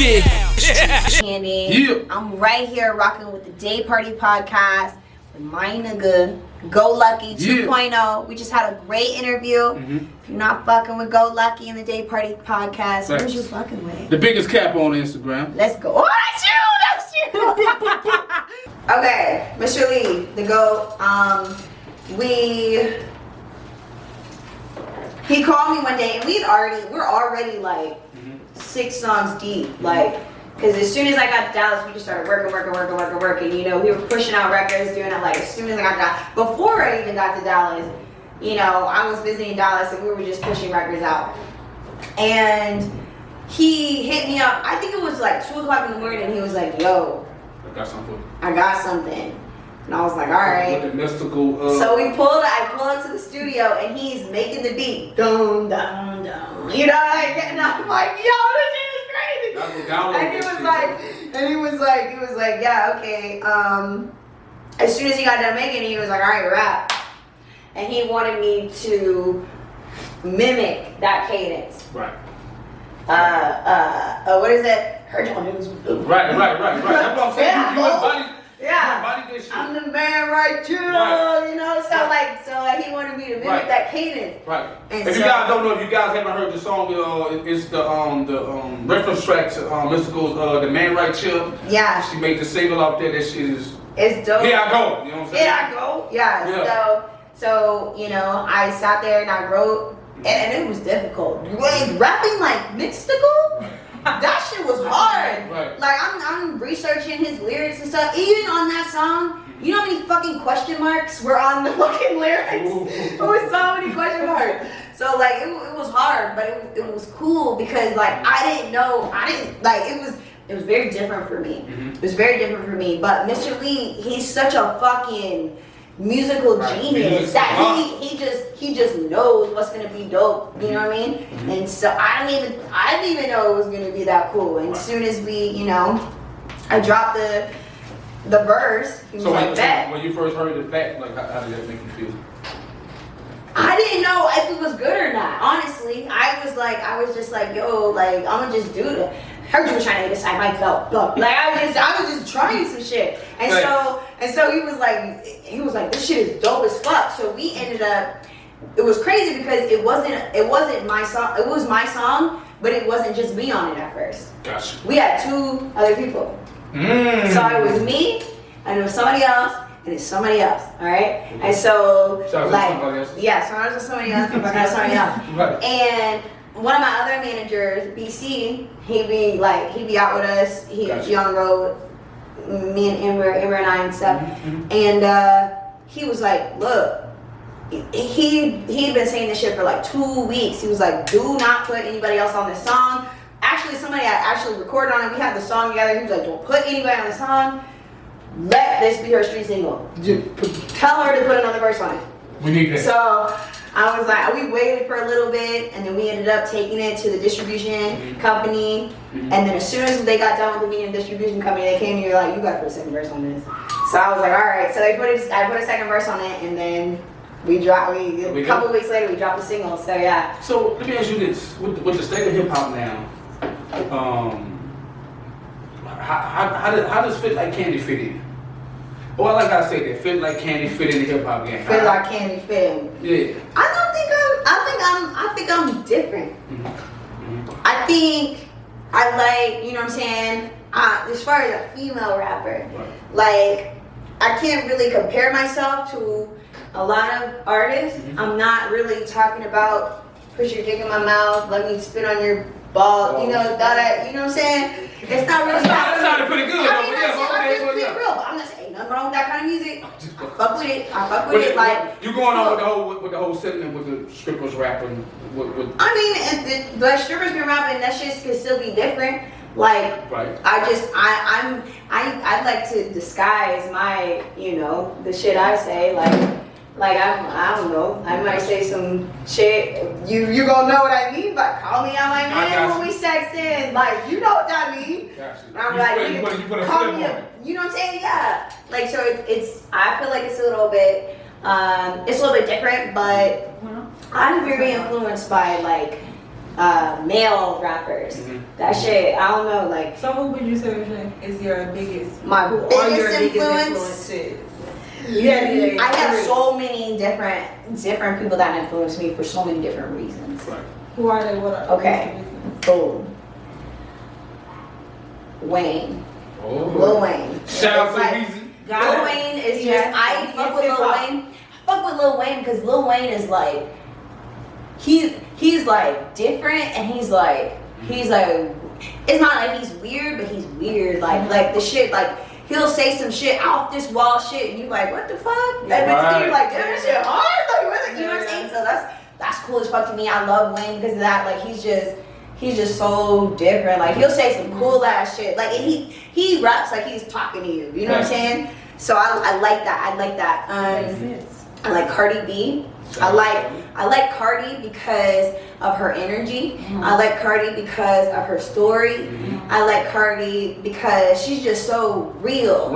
Shit. Candy. Yeah. I'm right here rocking with the Day Party Podcast with my nigga Go Lucky 2.0. We just had a great interview. If you're not fucking with Go Lucky and the Day Party Podcast, who's you fucking with? The biggest cap on Instagram. Let's go. Oh, that's you. Okay, Mr. Lee, the GOAT. He called me one day and we're already like 6 songs deep, like, because as soon as I got to Dallas, we just started working. You know, we were pushing out records, doing it like as soon as I got to Dallas. Before I even got to Dallas, you know, I was visiting Dallas and we were just pushing records out. And he hit me up. I think it was like 2 o'clock in the morning. And he was like, "Yo, I got something." And I was like, all right. With the mystical, so I pull up to the studio and he's making the beat. Dun, dun, dun. You know, and I'm like, yo, this shit is crazy. And he was like, yeah, okay. As soon as he got done making it, he was like, all right, rap. And he wanted me to mimic that cadence. Right. What is it? Her John News. Right. That's what I'm saying. Yeah, I'm the man right here, you know. So he wanted me to mimic that cadence. Right. And if you guys don't know, if you guys haven't heard the song, it's the reference track to Mystical's "The Man Right Here." Yeah. She made the single out there. That shit is. It's dope. Here I go. You know what I'm saying? Here I go. Yeah. So you know, I sat there and I wrote, and it was difficult. Rapping like Mystical. That shit was hard. Right. Like I'm researching his lyrics and stuff. Even on that song, you know how many fucking question marks were on the fucking lyrics? It was so many question marks. So like it was hard, but it was cool because like it was very different for me. It was very different for me. But Mr. Lee, he's such a fucking musical genius that he just knows what's gonna be dope, you know what I mean? And so I didn't even know it was gonna be that cool. And as soon as I dropped the verse, he was like that. When you first heard the fact, like how did that make you feel? I didn't know if it was good or not. Honestly, I was just like, yo, like I'm gonna just do it. Heard you were trying to decide my belt. Like I was just trying some shit. And so he was like, this shit is dope as fuck. So we ended up, it was crazy because it wasn't my song. It was my song, but it wasn't just me on it at first. Gotcha. We had 2 other people. So it was me, and it was somebody else, and it's somebody else. All right. And so so I was somebody else, somebody else. Right. And one of my other managers, BC, he be out with us. He's on the road, me and Amber and I and stuff. And he was like, look, he'd been saying this shit for like 2 weeks. He was like, do not put anybody else on this song. Actually, somebody had actually recorded on it. We had the song together. He was like, don't put anybody on the song. Let this be her street single. Tell her to put another verse on it. We need that. So I was like, we waited for a little bit, and then we ended up taking it to the distribution company. And then as soon as they got done with the meeting distribution company, they came to me like, you got to put a second verse on this. So I was like, all right. So I put a second verse on it, and then a couple weeks later, we dropped the single. So yeah. So let me ask you this: with the state of hip hop now, how does Fit Like Candy fit in? Well, like I said, that Fit Like Candy fit in the hip hop game. Fit Like Candy fit in. Yeah. I think I'm different. I think I like, you know what I'm saying? As far as a female rapper, like I can't really compare myself to a lot of artists. I'm not really talking about push your dick in my mouth, let me spit on your ball, you know, you know what I'm saying? It's not really. That sounded pretty good. I'm just being real, but I'm not saying nothing wrong with that kind of music. I fuck with it. Like you going on with the whole segment with the strippers rapping. I mean, if the strippers been rapping, that shit could still be different. Like I like to disguise my, you know, the shit I say. Like I don't know. I might say some shit. You gonna know what I mean? But call me out my name when we sexting. Like you know what that means. I'm like, you put a call me up. You know what I'm saying? Yeah. Like so, it's. I feel like it's a little bit different, but I'm very influenced by like male rappers. That shit, I don't know, like. So who would you say is your biggest? My who are biggest your influence? influences? I have so many different people that influence me for so many different reasons. Right. Who are they? What are Okay. Boom. Wayne. Oh. Lil Wayne. Shout out to Like, Weezy. Lil Wayne is just, I fuck with Lil Wayne. I fuck with Lil Wayne because Lil Wayne is like, he's like different, and he's like, it's not like he's weird, but he's weird. Like the shit, like, he'll say some shit off this wall shit, and you like, what the fuck? Yeah, right. You're like, damn, that shit hard. Like, what you know what I'm saying? So that's cool as fuck to me. I love Wayne because of that. Like, he's just so different. Like, he'll say some cool ass shit. Like, and he raps like he's talking to you. You know what I'm saying? So I like that. I like that. I like Cardi B. I like Cardi because of her energy. I like Cardi because of her story. I like Cardi because she's just so real.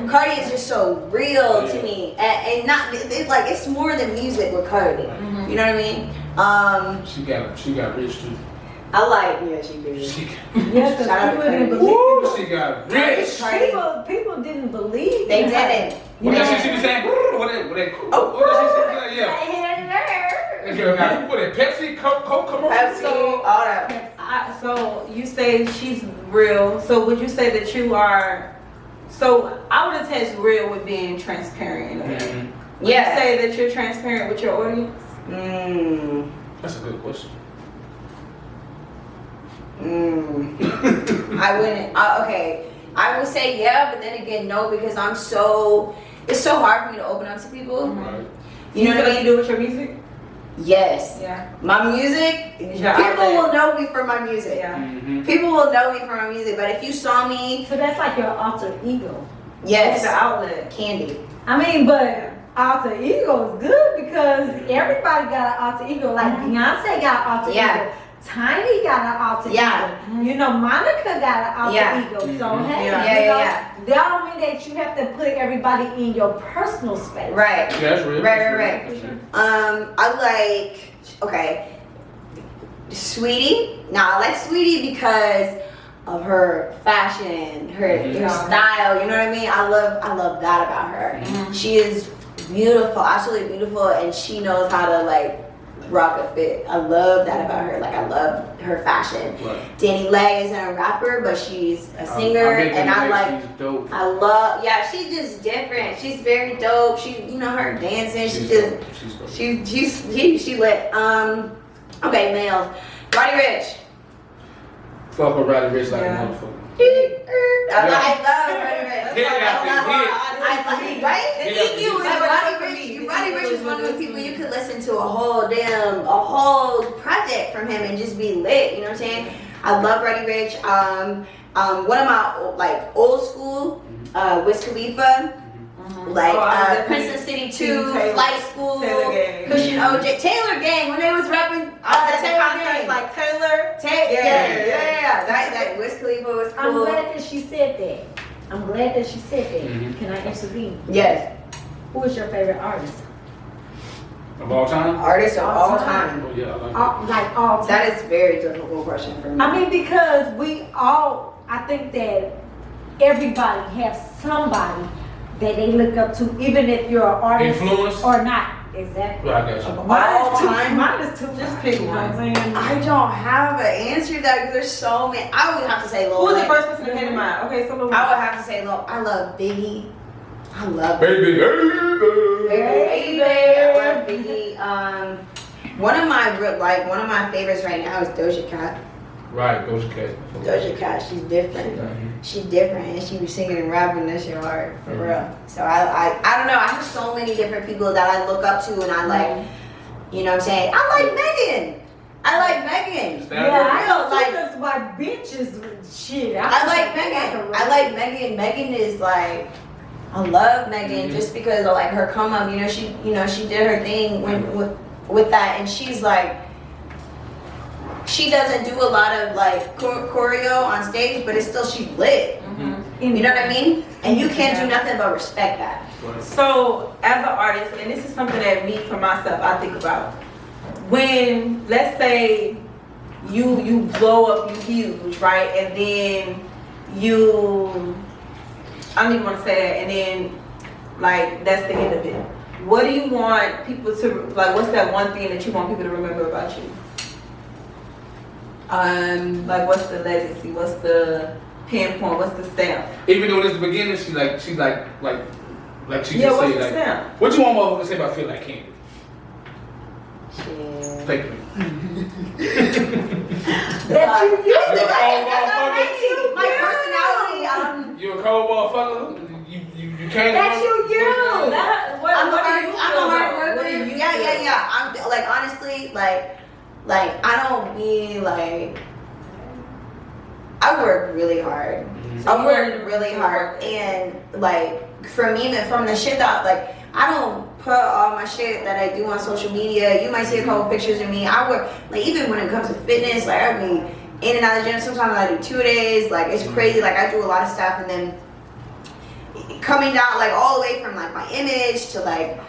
Cardi is just so real to me, and not like it's more than music with Cardi. You know what I mean? She got rich too. I like, yeah, she did. Yeah, Shout out because to people didn't Cardi. believe. Woo, she got rich. People didn't believe. They in her. didn't. What that shit she was saying? What that yeah. That girl got what that Pepsi, Coke, Pepsi, all that. So you say she's real. So would you say that you are? So I would attach real with being transparent in a way. Would you say that you're transparent with your audience? That's a good question. I wouldn't. Okay, I would say yeah, but then again, no, because it's so hard for me to open up to people. Right. You know what I mean? You do with your music? Yes. Yeah. My music, Your people outlet. will know me for my music. Yeah. People will know me for my music, but if you saw me, So that's like your alter ego. It's the yes, outlet. Candy. I mean, but alter ego is good because everybody got an alter ego. Like Beyonce got an alter Yeah. ego. Tiny got an alter Yeah. ego. You know, Monica got an alter Yeah. ego. So hey, Yeah. you know, Yeah. that don't mean that you have to put everybody in your personal space. Right. Yeah, that's real. Right. I like, okay, Sweetie. Now I like Sweetie because of her fashion, her style. You know what I mean? I love that about her. She is beautiful, absolutely beautiful, and she knows how to like rock a fit. I love that about her. Like, I love her fashion. Right. Danny Lay isn't a rapper, but she's a singer, and I like. She's dope. I love, yeah, she's just different. She's very dope. She, you know, her dancing. She's just, She's dope. she lit. Okay, males. Roddy Ricch. Fuck with Roddy Ricch like a motherfucker. I love Roddy Ricch. Hit after hit. I like, right? Hit The after EQ hit. is Roddy Ricch is one of those people you could listen to a whole project from him and just be lit. You know what I'm saying? I love Roddy Ricch. One of my like old school, Wiz Khalifa. Like Princess City 2, Flight School, Taylor Gang. Cushion OJ, Taylor Gang when they was rapping the Taylor Gang. Like Taylor. Yeah. That Wiz Khalifa was I'm cool. glad that she said that. Can I intervene? Yes. Who is your favorite artist? Of all time? Artist of all time. Oh yeah, I like Like all time. That is a very difficult question for me. I mean, because I think that everybody has somebody that they look up to, even if you're an artist Influence? or not. Exactly. Right, I got you. Mine is two. Just pick one. I don't have an answer to that because there's so many. I would have to say Lil Who was the Wayne. first person that came to mind? Okay, so Lil I would have to say Lil. I love Biggie. I love Baby, I love Biggie. One of my favorites right now is Doja Cat. Right, Doja Cat. Doja Cat, she's different. She's different, and she was singing and rapping that shit hard for real. So I don't know. I have so many different people that I look up to, and I like. You know what I'm saying? I like Megan. Yeah, I know. Like, That's why bitches shit. I like Megan. Megan is like, I love Megan just because of like her come up. She did her thing with that, and she's like, she doesn't do a lot of like choreo on stage, but it's still she lit. You know what I mean? And you can't do nothing but respect that. So, as an artist, and this is something that me, for myself, I think about. When, let's say, you blow up, you huge, right? And then I don't even want to say that, and then like that's the end of it. What do you want people to like? What's that one thing that you want people to remember about you? Like what's the legacy? What's the pinpoint? What's the stamp? Even though it's the beginning, she like she just What's say the like, stamp? what you want motherfuckers to say about feel like candy? Shit. Thank you. That you That's already my personality. You a cold motherfucker? You can't. That's you. I'm a hard worker. Yeah. I'm like honestly, like I don't be like. I work really hard. Mhm. I work really hard, and like from even from the shit that like I don't put all my shit that I do on social media. You might see a couple pictures of me. I work like even when it comes to fitness, like I be in and out of the gym. Sometimes I do 2 days. Like it's crazy. Like I do a lot of stuff, and then coming down like all the way from like my image to like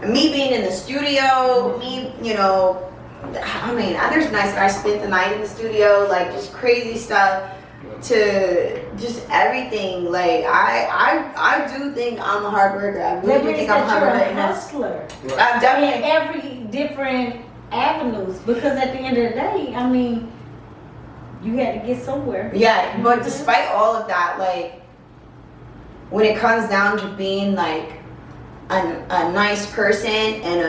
me being in the studio, me, you know, I mean, there's nights that I spent the night in the studio, like just crazy stuff to just everything. Like I do think I'm a hard worker. I really do think I'm a hard worker. You're a hustler. I'm In definitely every different avenues, because at the end of the day, I mean, you had to get somewhere. yeah. But despite all of that, like when it comes down to being like a nice person and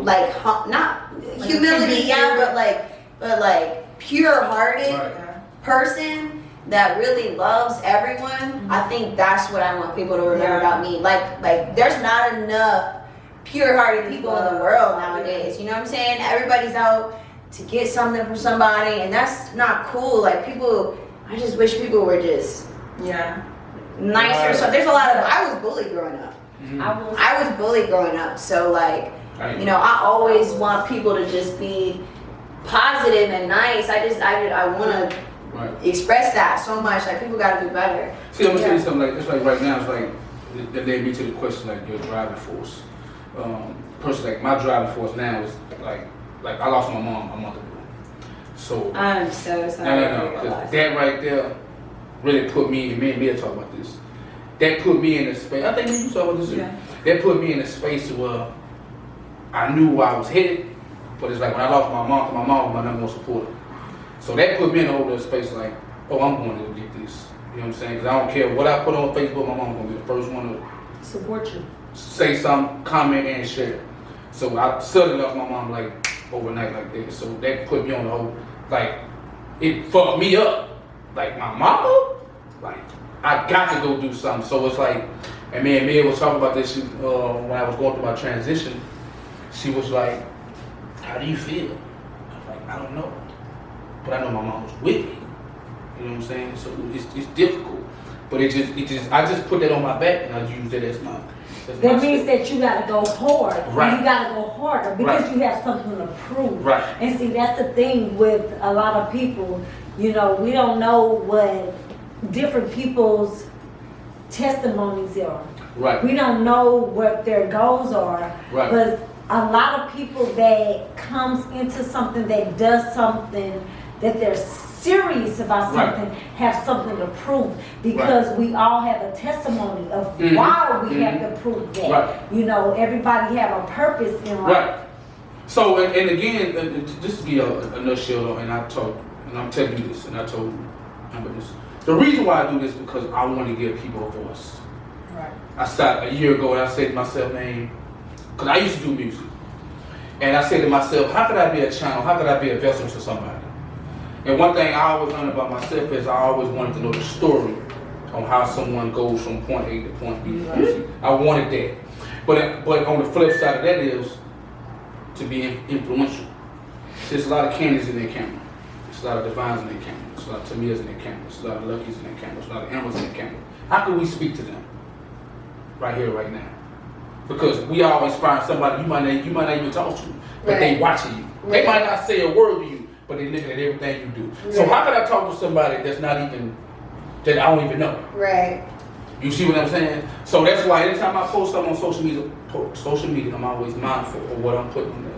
like not humility, yeah, but like pure-hearted person that really loves everyone. I think that's what I want people to remember about me. Like there's not enough pure-hearted people in the world nowadays. You know what I'm saying? Everybody's out to get something from somebody, and that's not cool. Like people, I just wish people were just nicer. So there's a lot of. I was bullied growing up. I was bullied growing up, so like, you know, I always want people to just be positive and nice. I want to express that so much. Like people got to do better. See, I'm gonna tell you something. Like it's like right now, it's like that led me to the question like your driving force. Personally, like my driving force now is like I lost my mom a month ago. So I'm so sorry. no, because that right there really put me. Me and Mia talk about this. That put me in a space. I think you talk about this. Yeah. That put me in a space where I knew where I was headed, but it's like when I lost my mom was my number one supporter. So that put me in a whole other space. Like, oh, I'm going to go get this. You know what I'm saying? Because I don't care what I put on Facebook. My mom's gonna be the first one to support you, say something, comment, and share. So I suddenly lost my mom like overnight like that. So that put me on the whole, like, it fucked me up. Like my mama, like I got to go do something. So it's like, and me and Mia was talking about this when I was going through my transition. She was like, "How do you feel?" I was like, "I don't know, but I know my mom was with me." You know what I'm saying? So it's difficult, but I just put that on my back and I use that as my. That means that you gotta go hard. Right. You gotta go harder because you have something to prove. Right. And see, that's the thing with a lot of people. You know, we don't know what different people's testimonies are. Right. We don't know what their goals are. Right. But a lot of people that comes into something, that does something, that they're serious about something, have something to prove, because we all have a testimony of why we have to prove that. Right. You know, everybody have a purpose in life. Right. So and again, just to be a nutshell, and I'm telling you this, and I told you this. The reason why I do this is because I want to give people a voice. Right. I started a year ago, and I said to myself, man, because I used to do music, and I said to myself, how could I be a channel? How could I be a vessel to somebody? And one thing I always learned about myself is I always wanted to know the story on how someone goes from point A to point B. I wanted that. But on the flip side of that is to be influential. There's a lot of Candies in their camera. There's a lot of Divines in their camera. There's a lot of Tamias in their camera. There's a lot of Luckies in their camera. There's a lot of Emmers in their camera. How can we speak to them right here, right now? Because we all inspire somebody you might not even talk to, but they watching you. They might not say a word to you, but they looking at everything you do. So how can I talk to somebody that I don't even know? Right. You see what I'm saying? So that's why anytime I post something on social media, I'm always mindful of what I'm putting on there.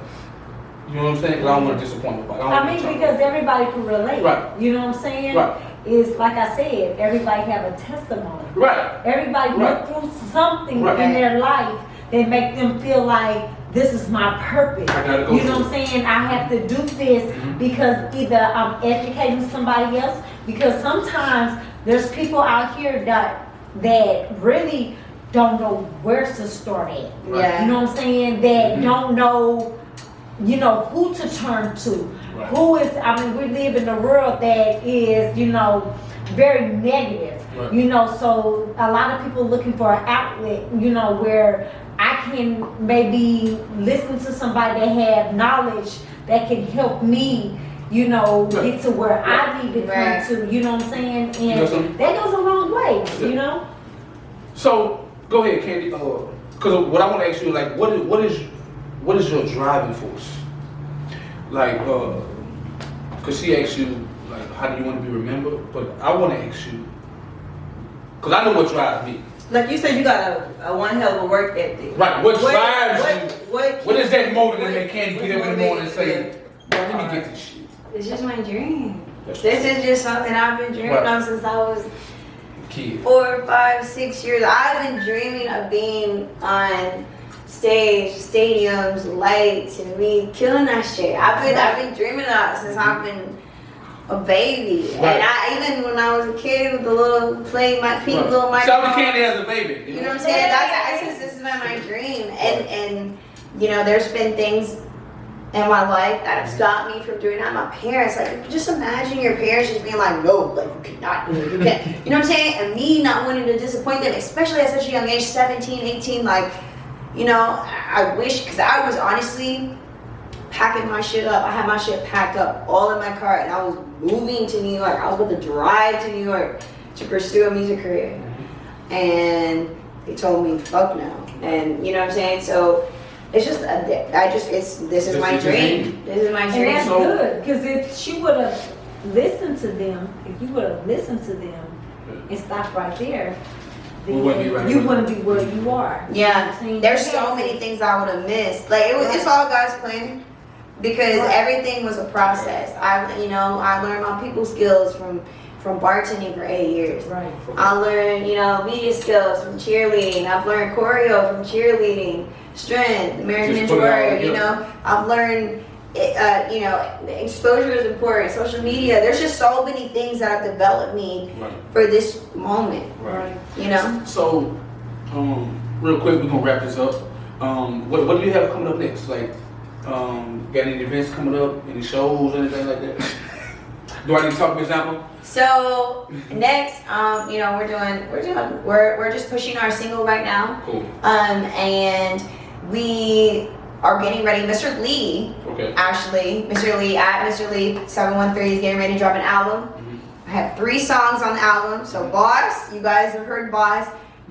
You know what I'm saying? Because I don't want to disappoint nobody. I mean, because everybody can relate. Right. You know what I'm saying? Right. It's like I said, everybody have a testimony. Right. Everybody Right. went through something Right. in their life that make them feel like this is my purpose. I gotta go You know through what I'm saying? I have to do this because either I'm educating somebody else, because sometimes there's people out here that really don't know where to start at. Yeah. You know what I'm saying? That don't know, you know, who to turn to. Right. Who is, I mean, we live in a world that is, you know, very negative. Right. You know, so a lot of people looking for an outlet, you know, where I can maybe listen to somebody that have knowledge that can help me, you know, Right. get to where I need to come Right. to, you know what I'm saying? And Yes, sir. that goes a long way, Yeah. you know? So go ahead, Candy. Because what I want to ask you, like, what is your driving force? Like, because she asked you, like, how do you want to be remembered? But I want to ask you, because I know what drives me. Like you said, you got a one hell of a work ethic. Right. What drives you? What is that motive that what- make Candy get what up in the morning and say, motivates "Let me get this shit"? It's just my dream. That's This is just something I've been dreaming Right. of since I was Kid. 4, 5, 6 years. I've been dreaming of being on stage, stadiums, lights, and me killing that shit. I've been dreaming of that since I've been a baby. Right. And I even when I was a kid with the little playing my pink Right. little Shout out microphone. to Candy as a baby. You know what I'm saying? That's since this is my dream. And you know, there's been things in my life that have stopped me from doing that. My parents, like, just imagine your parents just being like, no, like, you cannot do it, you can't. You know what I'm saying? And me not wanting to disappoint them, especially at such a young age, 17, 18, like, you know, I wish, because I was honestly packing my shit up. I had my shit packed up all in my car, and I was moving to New York. I was about to drive to New York to pursue a music career. And they told me, fuck no. And you know what I'm saying? So it's just, this is my dream. This is my And dream. that's So- good, because if she would have listened to them, if you would have listened to them and stopped right there, We then wouldn't be right you now. wouldn't be where you are. You know Yeah, what I'm saying? there's You so had many to. things I would have missed. Like it's all God's plan, because Right. everything was a process. I learned my people skills from bartending for 8 years. Right. I learned, media skills from cheerleading. I've learned choreo from cheerleading, strength, American Just Ninja put it all Warrior. together. I've learned, exposure is important. Social media. There's just so many things that have developed me Right. for this moment. Right. You know. So, real quick, we're gonna wrap this up. What do you have coming up next? Like, got any events coming up? Any shows, anything like that? Do I need to talk for example? So next, we're just pushing our single right now. Cool. And we are getting ready. Mr. Lee, Okay. actually, Mr. Lee at Mr. Lee 713 is getting ready to drop an album. I have 3 songs on the album. So Boss, you guys have heard Boss,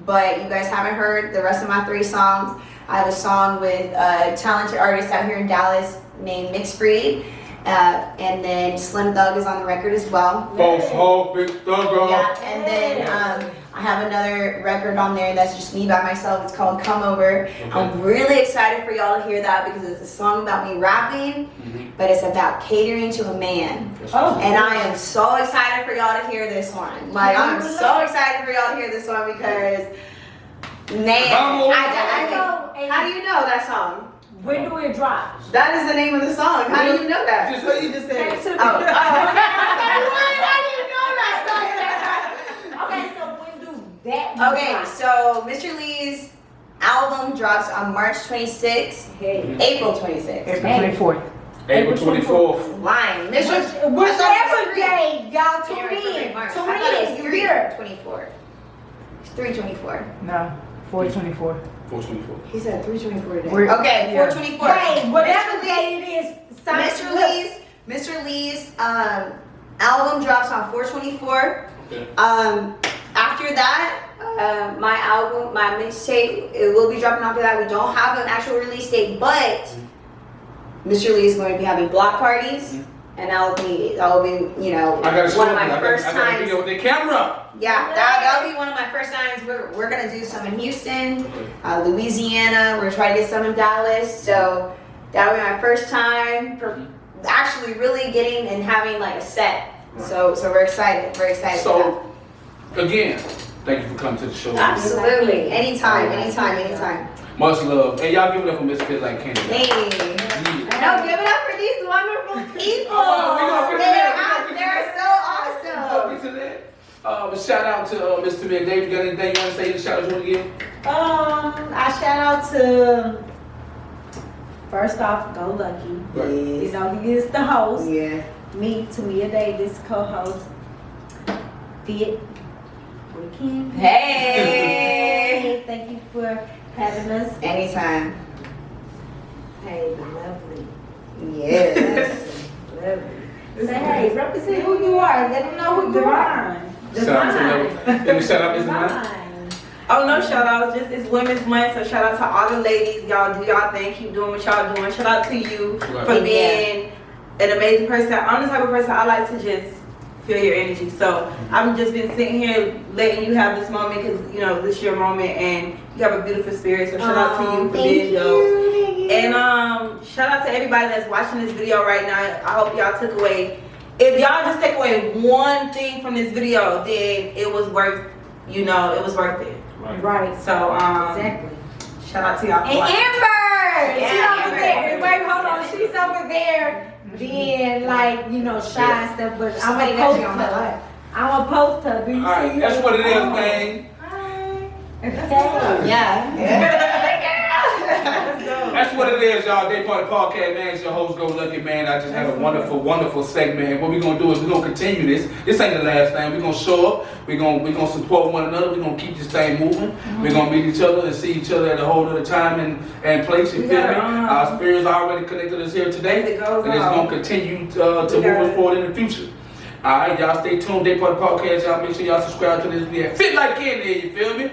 but you guys haven't heard the rest of my 3 songs. I have a song with a talented artist out here in Dallas named Mixed Breed. And then Slim Thug is on the record as well. Boss Hog, Big Thugger. Yeah, and then I have another record on there that's just me by myself. It's called Come Over. I'm really excited for y'all to hear that because it's a song about me rapping, but it's about catering to a man. Oh. And I am so excited for y'all to hear this one. Like, I'm so excited for y'all to hear this one because, man, how do you know that song? When do it drop? That is the name of the song. How do you know that? Just what you just said. Okay, so Oh, okay. How do you know that song? okay, so when do that Okay, drop? so Mr. Lee's album drops on March 26th, Okay. April 26th. April 24th. April 24th. Lying. Whichever day y'all tune in, I tune thought it in, was you hear. 324. It's 324. No, 424. 424. He said 324 today. We're- Okay, yeah. 424. Hey, whatever Mr. Lee's- day it is, sign Mr. Lee's album drops on 424. Okay. After that, my album, my mixtape, it will be dropping after that. We don't have an actual release date, but Mr. Lee is going to be having block parties and that'll be, you know, I gotta show one of up. my first I gotta times. video with the camera. Yeah, that'll be one of my first times. We're gonna do some in Houston, Louisiana. We're trying to get some in Dallas. So that'll be my first time for actually really getting and having like a set. So we're excited. We're excited. for So, again, thank you for coming to the show. that. Absolutely, anytime. Much love. Hey, y'all give it up for Miss Fit Like Candy. Hey, Yeah. no, give it up for these wonderful people. Oh, we gonna get to that. They're so awesome. Welcome to that. Shout out to Mr. Mick. Dave, you got anything you want to say? Any shout outs you want to give? I shout out to, first off, Go Lucky. You know, he is the host. Yeah. Me, Tamia Davis, co-host. Fit Weekend. Hey. Thank you for having us. Anytime. Hey, the lovely. Yes. Lovely. Say hey, represent who you are. Let them know who you are. Shout out to them. Any shout out, Mr. Mike? Divine. Oh, no shout outs, just it's Women's Month, so shout out to all the ladies. Y'all do y'all thing, keep doing what y'all doing. Shout out to you for being an amazing person. I'm the type of person I like to just feel your energy. So I've just been sitting here letting you have this moment because, you know, this is your moment and you have a beautiful spirit. So shout out to you for being dope. And shout out to everybody that's watching this video right now. I hope y'all took away, if y'all just take away one thing from this video, then it was worth, you know, it was worth it. Right. So Exactly. shout out to y'all. And Amber! Yeah, She's over Amber. there. Wait, hold on. She's over there being like, you know, shy and stuff, but I'm Somebody gonna next post to you on my her. life. I'm gonna post her. Do you All right, see that's her? what it is, Oh. man. Okay. Yeah. That's what it is, y'all. Day Party Podcast, man. It's your host, Go Lucky, man. I just had a wonderful, wonderful segment. And what we're gonna do is we're gonna continue this. This ain't the last thing. We're gonna show up. We're gonna support one another. We're gonna keep this thing moving. We're gonna meet each other and see each other at a whole other time and place. You feel me? Our spirits already connected us here today, As it goes and it's on. gonna continue to move us forward in the future. All right, y'all stay tuned. Day Party Podcast. Y'all make sure y'all subscribe to this video. Fit like candy, you feel me?